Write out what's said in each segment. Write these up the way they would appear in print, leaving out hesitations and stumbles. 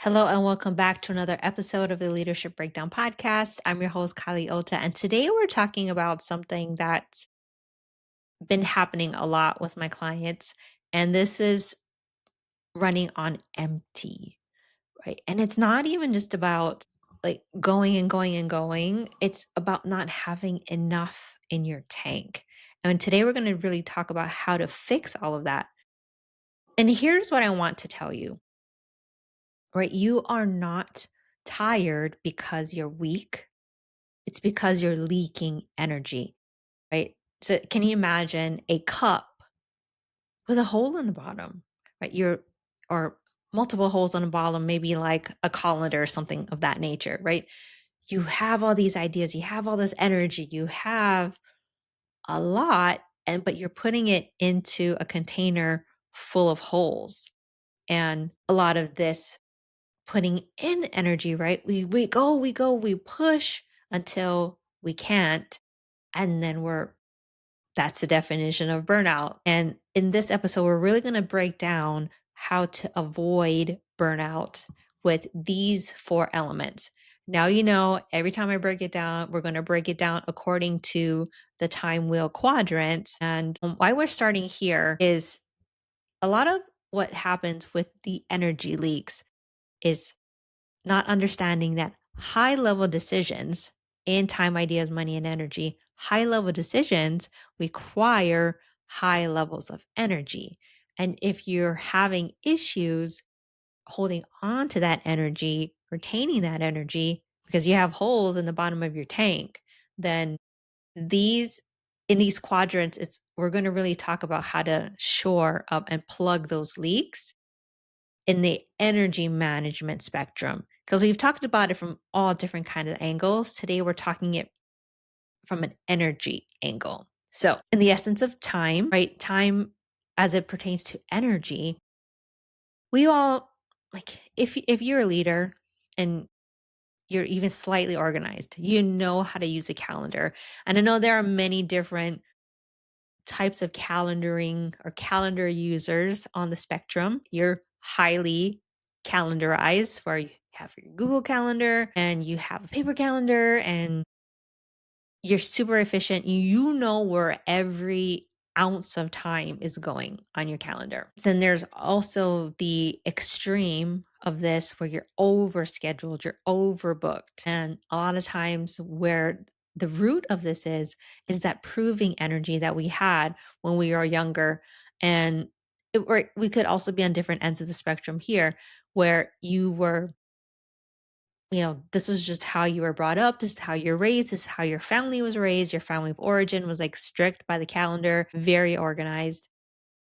Hello and welcome back to another episode of the Leadership Breakdown Podcast. I'm your host, Kylie Ota, and today we're talking about something that's been happening a lot with my clients, and this is running on empty, right? And it's not even just about like going and going and going, it's about not having enough in your tank. And today we're going to really talk about how to fix all of that. And here's what I want to tell you, right? You are not tired because you're weak. It's because you're leaking energy, right? So can you imagine a cup with a hole in the bottom, right? Or multiple holes on the bottom, maybe like a colander or something of that nature, right? You have all these ideas, you have all this energy, you have a lot, and but you're putting it into a container full of holes. And a lot of this putting in energy, right? We push until we can't. And then that's the definition of burnout. And in this episode, we're really going to break down how to avoid burnout with these four elements. Now, every time I break it down, we're going to break it down according to the time wheel quadrants. And why we're starting here is a lot of what happens with the energy leaks is not understanding that high level decisions in time, ideas, money, and energy, high level decisions require high levels of energy. And if you're having issues holding on to that energy, retaining that energy, because you have holes in the bottom of your tank, then these in these quadrants, we're going to really talk about how to shore up and plug those leaks in the energy management spectrum because we've talked about it from all different kind of angles. Today we're talking it from an energy angle. So, in the essence of time, right? Time as it pertains to energy, we all like if you're a leader and you're even slightly organized, you know how to use a calendar. And I know there are many different types of calendaring or calendar users on the spectrum. You're highly calendarized, where you have your Google Calendar and you have a paper calendar and you're super efficient. You know where every ounce of time is going on your calendar. Then there's also the extreme of this where you're overscheduled, you're overbooked. And a lot of times where the root of this is that proving energy that we had when we were younger. And or we could also be on different ends of the spectrum here where this was just how you were brought up. This is how you're raised. This is how your family was raised. Your family of origin was like strict by the calendar, very organized.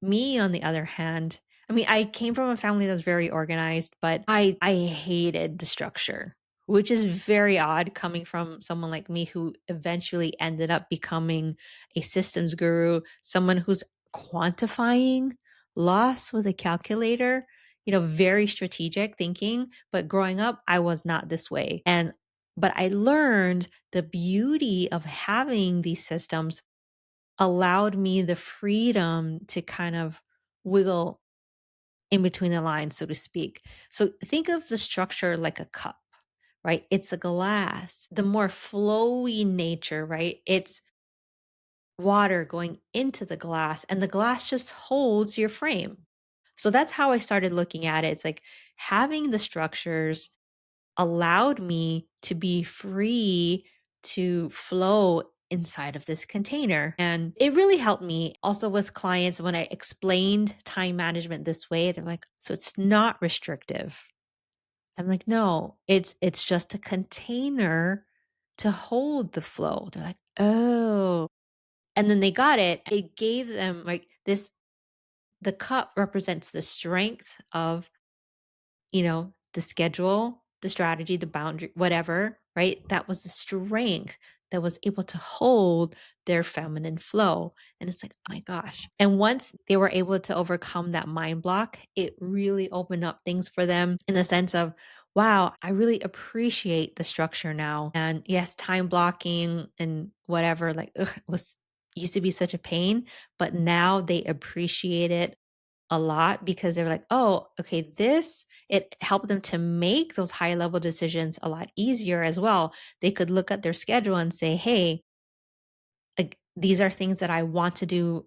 Me, on the other hand, I mean, I came from a family that was very organized, but I hated the structure, which is very odd coming from someone like me who eventually ended up becoming a systems guru, someone who's quantifying loss with a calculator, very strategic thinking. But growing up, I was not this way. But I learned the beauty of having these systems allowed me the freedom to kind of wiggle in between the lines, so to speak. So think of the structure like a cup, right? It's a glass. The more flowy nature, right? It's water going into the glass, and the glass just holds your frame. So that's how I started looking at it. It's like having the structures allowed me to be free to flow inside of this container. And it really helped me also with clients when I explained time management this way. They're like, so it's not restrictive. I'm like, no, it's just a container to hold the flow. They're like, oh. And then they got it. It gave them like this, the cup represents the strength of the schedule, the strategy, the boundary, whatever, right? That was the strength that was able to hold their feminine flow. And it's like, oh my gosh. And once they were able to overcome that mind block, it really opened up things for them in the sense of, wow, I really appreciate the structure now. And yes, time blocking and whatever, like, was used to be such a pain, but now they appreciate it a lot because they're like, "Oh, okay, this" it helped them to make those high level decisions a lot easier as well. They could look at their schedule and say, "Hey, like, these are things that I want to do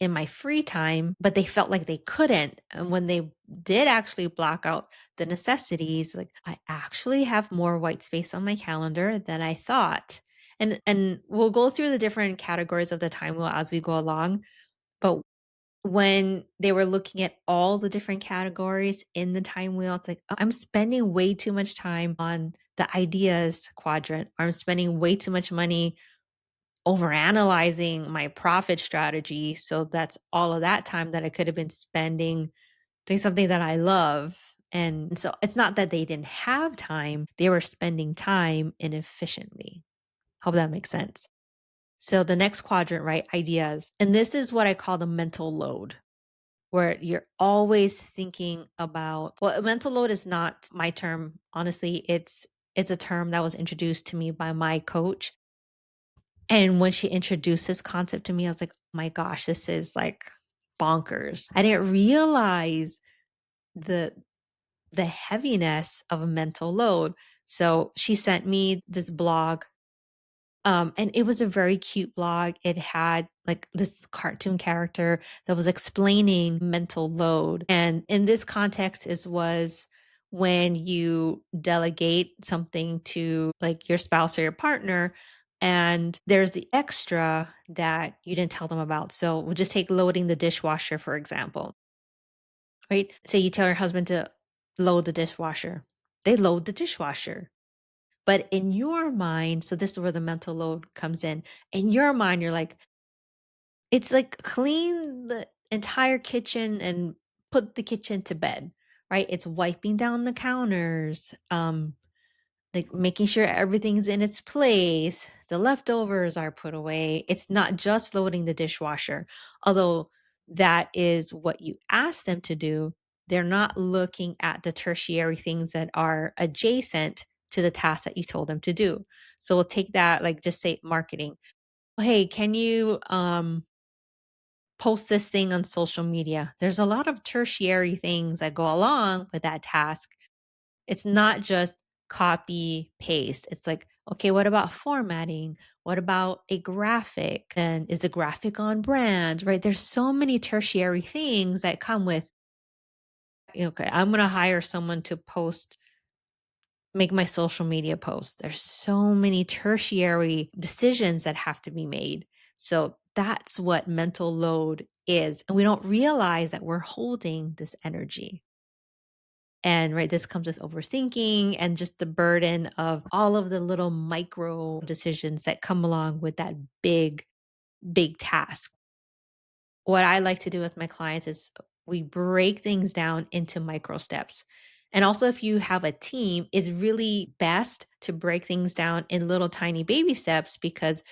in my free time," but they felt like they couldn't. And when they did actually block out the necessities, like, I actually have more white space on my calendar than I thought. And we'll go through the different categories of the time wheel as we go along, but when they were looking at all the different categories in the time wheel, it's like, "Oh, I'm spending way too much time on the ideas quadrant, or I'm spending way too much money overanalyzing my profit strategy." So that's all of that time that I could have been spending doing something that I love. And so it's not that they didn't have time, they were spending time inefficiently. Hope that makes sense. So the next quadrant, right? Ideas. And this is what I call the mental load, where you're always thinking about, well, a mental load is not my term. Honestly, it's a term that was introduced to me by my coach. And when she introduced this concept to me, I was like, "Oh my gosh, this is like bonkers." I didn't realize the the heaviness of a mental load. So she sent me this blog, and it was a very cute blog. It had like this cartoon character that was explaining mental load. And in this context is was when you delegate something to like your spouse or your partner, and there's the extra that you didn't tell them about. So we'll just take loading the dishwasher, for example, right? Say you tell your husband to load the dishwasher. They load the dishwasher. But in your mind, so this is where the mental load comes in. In your mind, you're like, it's like clean the entire kitchen and put the kitchen to bed, right? It's wiping down the counters, like making sure everything's in its place, the leftovers are put away. It's not just loading the dishwasher, although that is what you ask them to do. They're not looking at the tertiary things that are adjacent to the task that you told them to do. So we'll take that, like just say marketing. Hey, can you post this thing on social media? There's a lot of tertiary things that go along with that task. It's not just copy paste. It's like, okay, what about formatting? What about a graphic? And is the graphic on brand, right? There's so many tertiary things that come with, okay, I'm going to hire someone to post, make my social media posts. There's so many tertiary decisions that have to be made. So that's what mental load is. And we don't realize that we're holding this energy. And right, this comes with overthinking and just the burden of all of the little micro decisions that come along with that big task. What I like to do with my clients is we break things down into micro steps. And also, if you have a team, it's really best to break things down in little tiny baby steps because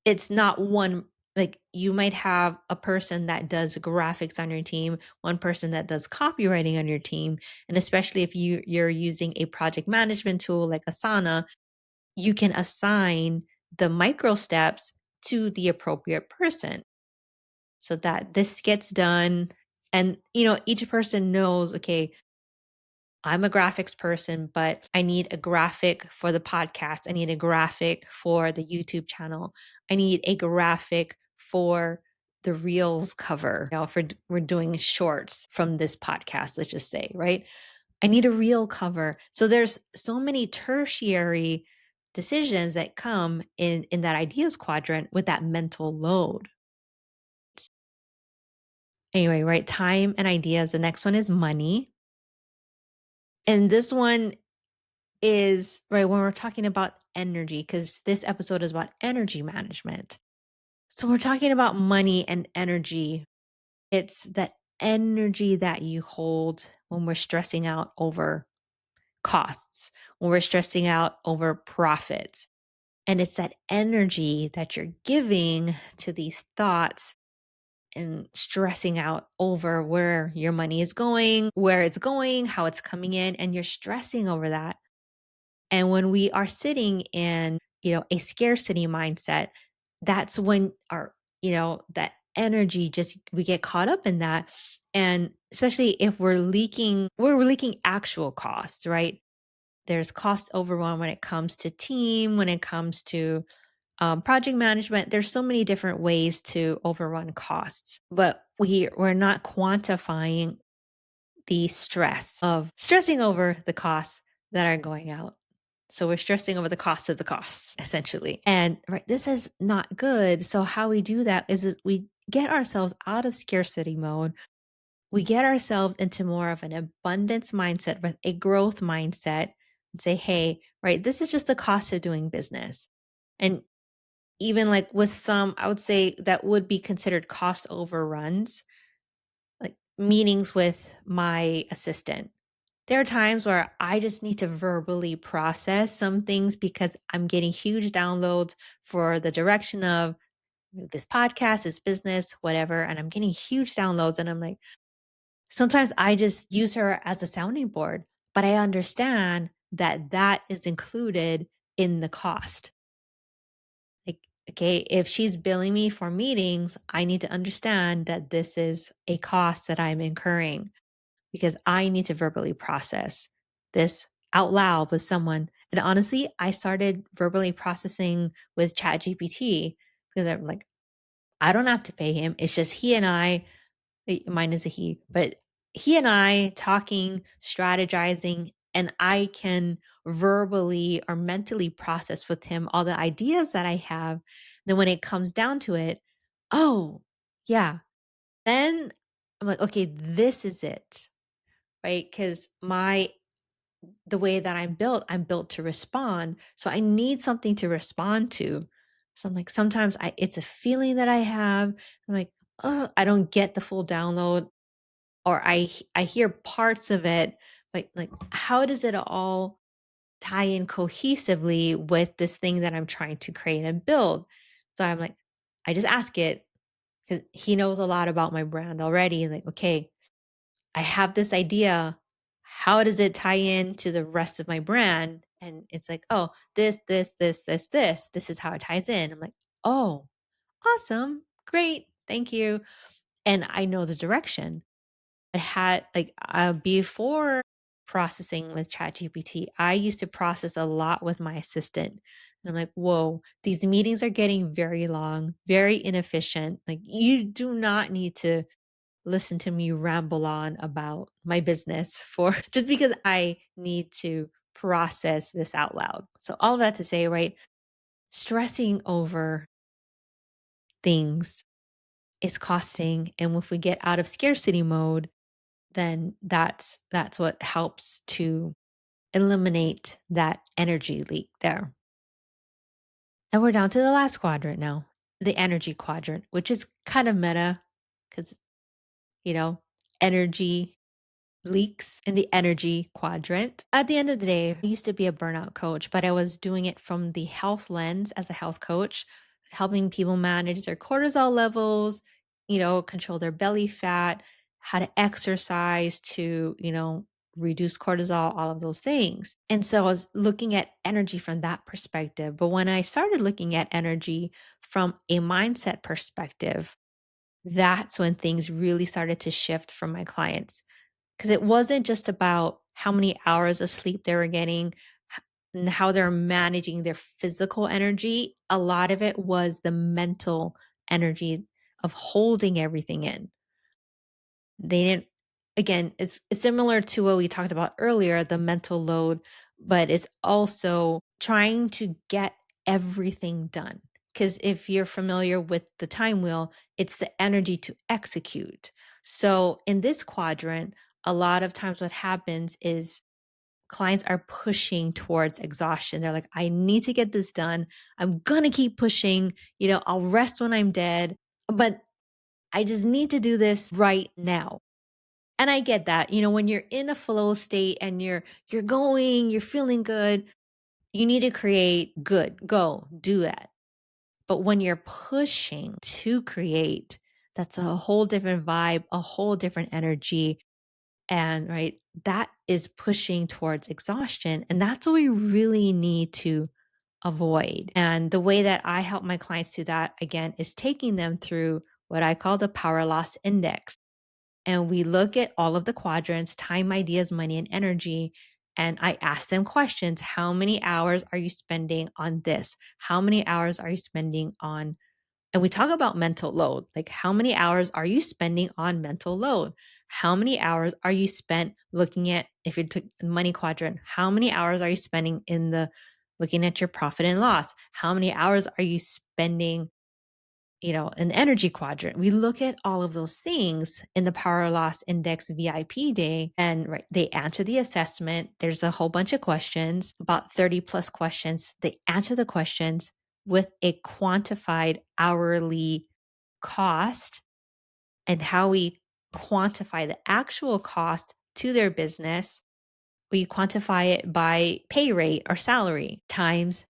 it's not one, like you might have a person that does graphics on your team, one person that does copywriting on your team, and especially if you're using a project management tool like Asana, you can assign the micro steps to the appropriate person so that this gets done. And each person knows, okay, I'm a graphics person, but I need a graphic for the podcast. I need a graphic for the YouTube channel. I need a graphic for the reels cover. For we're doing shorts from this podcast, let's just say, right? I need a reel cover. So there's so many tertiary decisions that come in that ideas quadrant with that mental load. Anyway, right? Time and ideas. The next one is money. And this one is right when we're talking about energy, because this episode is about energy management. So we're talking about money and energy. It's that energy that you hold when we're stressing out over costs, when we're stressing out over profits. And it's that energy that you're giving to these thoughts and stressing out over where your money is going, where it's going, how it's coming in, and you're stressing over that. And when we are sitting in, a scarcity mindset, that's when our, that energy just we get caught up in that. And especially if we're leaking actual costs, right? There's cost overrun when it comes to team, when it comes to project management. There's so many different ways to overrun costs, but we're not quantifying the stress of stressing over the costs that are going out. So we're stressing over the cost of the costs, essentially. And right, this is not good. So how we do that is that we get ourselves out of scarcity mode. We get ourselves into more of an abundance mindset with a growth mindset and say, hey, right, this is just the cost of doing business. And even like with some, I would say that would be considered cost overruns, like meetings with my assistant. There are times where I just need to verbally process some things because I'm getting huge downloads for the direction of this podcast, this business, whatever. And I'm getting huge downloads. And I'm like, sometimes I just use her as a sounding board, but I understand that that is included in the cost. Like, okay, if she's billing me for meetings, I need to understand that this is a cost that I'm incurring because I need to verbally process this out loud with someone. And honestly, I started verbally processing with ChatGPT because I'm like, I don't have to pay him. It's just he and I, mine is a he, but he and I talking, strategizing, and I can verbally or mentally process with him all the ideas that I have. Then when it comes down to it, oh, yeah. Then I'm like, okay, this is it, right? Because the way that I'm built to respond. So I need something to respond to. So I'm like, sometimes it's a feeling that I have. I'm like, oh, I don't get the full download, or I hear parts of it. Like how does it all tie in cohesively with this thing that I'm trying to create and build? So I'm like, I just ask it because he knows a lot about my brand already. Like, okay, I have this idea. How does it tie in to the rest of my brand? And it's like, oh, this. This is how it ties in. I'm like, oh, awesome. Great. Thank you. And I know the direction. I had like before processing with ChatGPT, I used to process a lot with my assistant. And I'm like, whoa, these meetings are getting very long, very inefficient. Like, you do not need to listen to me ramble on about my business for just because I need to process this out loud. So, all of that to say, right, stressing over things is costing. And if we get out of scarcity mode, then that's what helps to eliminate that energy leak there. And we're down to the last quadrant now, the energy quadrant, which is kind of meta because, you know, energy leaks in the energy quadrant. At the end of the day, I used to be a burnout coach, but I was doing it from the health lens as a health coach, helping people manage their cortisol levels, control their belly fat, how to exercise to, reduce cortisol, all of those things. And so I was looking at energy from that perspective. But when I started looking at energy from a mindset perspective, that's when things really started to shift for my clients, because it wasn't just about how many hours of sleep they were getting and how they're managing their physical energy. A lot of it was the mental energy of holding everything in. They didn't, again, it's similar to what we talked about earlier, the mental load, but it's also trying to get everything done. Because if you're familiar with the time wheel, it's the energy to execute. So in this quadrant, a lot of times what happens is clients are pushing towards exhaustion. They're like, I need to get this done. I'm going to keep pushing. I'll rest when I'm dead, but I just need to do this right now. And I get that. When you're in a flow state and you're going, you're feeling good, you need to create good. Go, do that. But when you're pushing to create, that's a whole different vibe, a whole different energy. And right, that is pushing towards exhaustion. And that's what we really need to avoid. And the way that I help my clients do that, again, is taking them through what I call the power loss index. And we look at all of the quadrants: time, ideas, money, and energy. And I ask them questions. How many hours are you spending on this? How many hours are you spending on, and we talk about mental load, like how many hours are you spending on mental load? How many hours are you spent looking at, if you took the money quadrant, how many hours are you spending in the looking at your profit and loss? How many hours are you spending, an energy quadrant? We look at all of those things in the Power Loss Index VIP day, and right, they answer the assessment. There's a whole bunch of questions, about 30 plus questions. They answer the questions with a quantified hourly cost, and how we quantify the actual cost to their business. We quantify it by pay rate or salary times,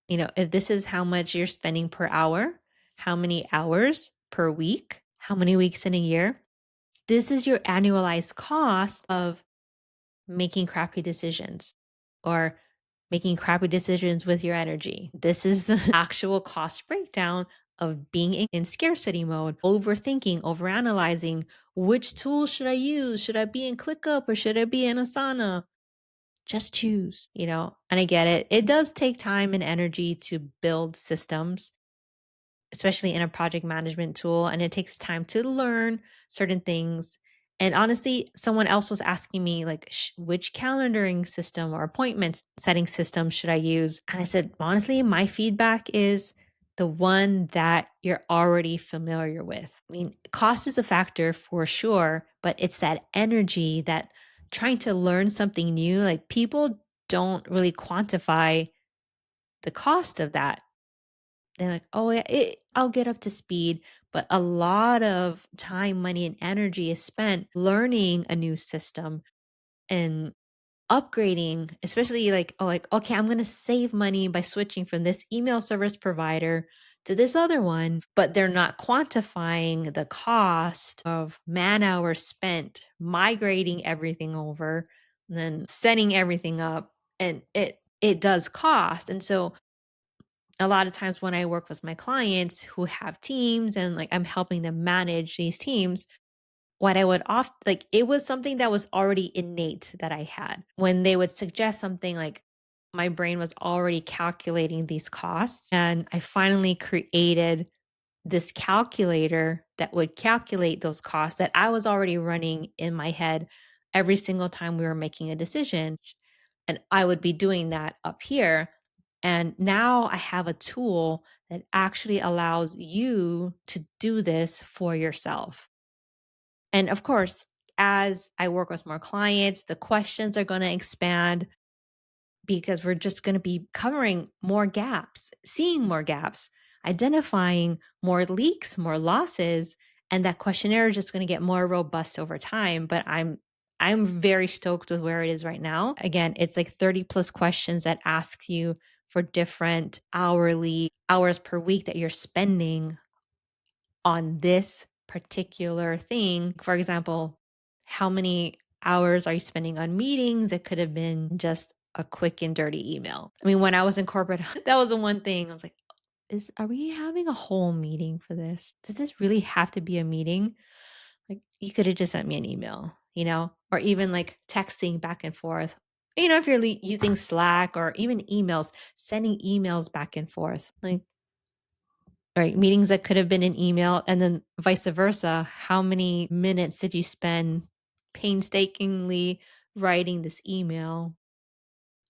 if this is how much you're spending per hour, how many hours per week, how many weeks in a year, this is your annualized cost of making crappy decisions, or making crappy decisions with your energy. This is the actual cost breakdown of being in scarcity mode, overthinking, overanalyzing. Which tool should I use? Should I be in ClickUp or should I be in Asana? Just choose. And I get it. It does take time and energy to build systems, especially in a project management tool, and it takes time to learn certain things. And honestly, someone else was asking me, like, which calendaring system or appointment setting system should I use? And I said, honestly, my feedback is the one that you're already familiar with. I mean, cost is a factor for sure, but it's that energy, that trying to learn something new. Like, people don't really quantify the cost of that. They're like, "Oh, yeah, I'll get up to speed." But a lot of time, money, and energy is spent learning a new system and upgrading, especially like, oh, like, okay, I'm going to save money by switching from this email service provider to this other one, but they're not quantifying the cost of man hours spent migrating everything over and then setting everything up. And it does cost. And so a lot of times when I work with my clients who have teams, and like I'm helping them manage these teams, what I would oft like, it was something that was already innate that I had. When they would suggest something, like, my brain was already calculating these costs, and I finally created this calculator that would calculate those costs that I was already running in my head every single time we were making a decision. And I would be doing that up here. And now I have a tool that actually allows you to do this for yourself. And of course, as I work with more clients, the questions are going to expand, because we're just going to be covering more gaps, seeing more gaps, identifying more leaks, more losses, and that questionnaire is just going to get more robust over time. But I'm very stoked with where it is right now. Again, it's like 30 plus questions that asks you for different hourly hours per week that you're spending on this particular thing. For example, how many hours are you spending on meetings? It could have been just a quick and dirty email. I mean, when I was in corporate, that was the one thing I was like, are we having a whole meeting for this? Does this really have to be a meeting? Like, you could have just sent me an email, or even like texting back and forth. If you're using Slack or even emails, sending emails back and forth. Like, right, meetings that could have been an email, and then vice versa. How many minutes did you spend painstakingly writing this email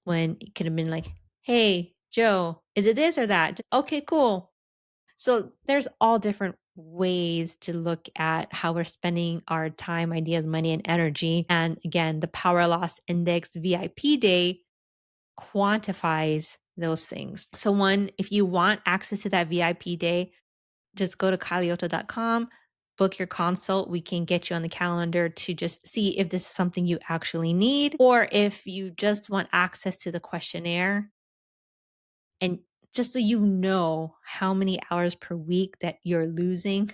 when it could have been like, "Hey, Joe, is it this or that?" Okay, cool. So there's all different ways to look at how we're spending our time, ideas, money, and energy. And again, the Power Loss Index VIP day quantifies those things. So one, if you want access to that VIP day, just go to kylioto.com, book your consult. We can get you on the calendar to just see if this is something you actually need, or if you just want access to the questionnaire, and just so you know how many hours per week that you're losing,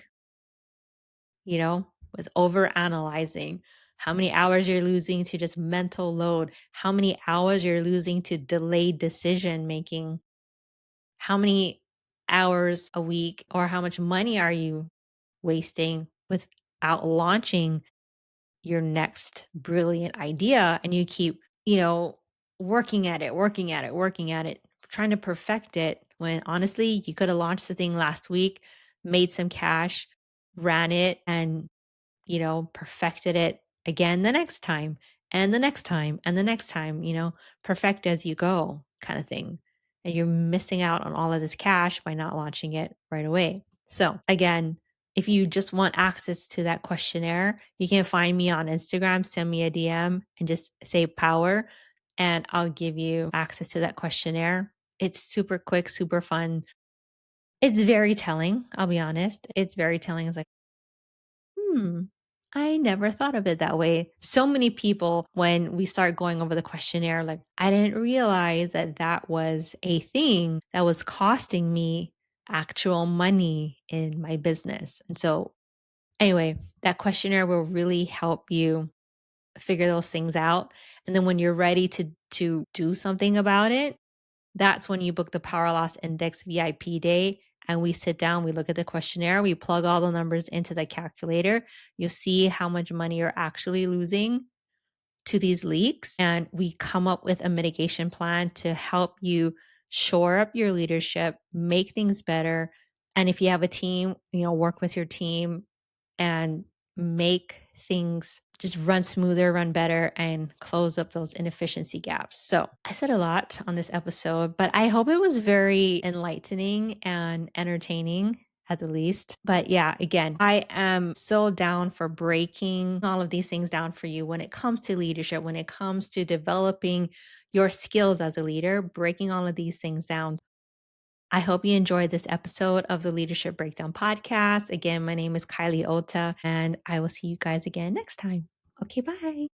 with over analyzing, how many hours you're losing to just mental load, how many hours you're losing to delayed decision making, how many hours a week or how much money are you wasting without launching your next brilliant idea and you keep, working at it, working at it, working at it, trying to perfect it when honestly you could have launched the thing last week, made some cash, ran it, and perfected it again the next time and the next time and the next time, perfect as you go kind of thing. And you're missing out on all of this cash by not launching it right away. So, again, if you just want access to that questionnaire, you can find me on Instagram, send me a DM and just say power, and I'll give you access to that questionnaire. It's super quick, super fun. It's very telling. I'll be honest. It's very telling. It's like, Hmm. I never thought of it that way. So many people, when we start going over the questionnaire, like, I didn't realize that that was a thing that was costing me actual money in my business. And so, anyway, that questionnaire will really help you figure those things out. And then when you're ready to do something about it, that's when you book the Power Loss Index VIP day. And we sit down, we look at the questionnaire, we plug all the numbers into the calculator. You'll see how much money you're actually losing to these leaks. And we come up with a mitigation plan to help you shore up your leadership, make things better. And if you have a team, work with your team and make things just run smoother, run better, and close up those inefficiency gaps. So I said a lot on this episode, but I hope it was very enlightening and entertaining at the least. But yeah, again, I am so down for breaking all of these things down for you when it comes to leadership, when it comes to developing your skills as a leader, breaking all of these things down. I hope you enjoyed this episode of the Leadership Breakdown podcast. Again, my name is Kylie Ota, and I will see you guys again next time. Okay, bye.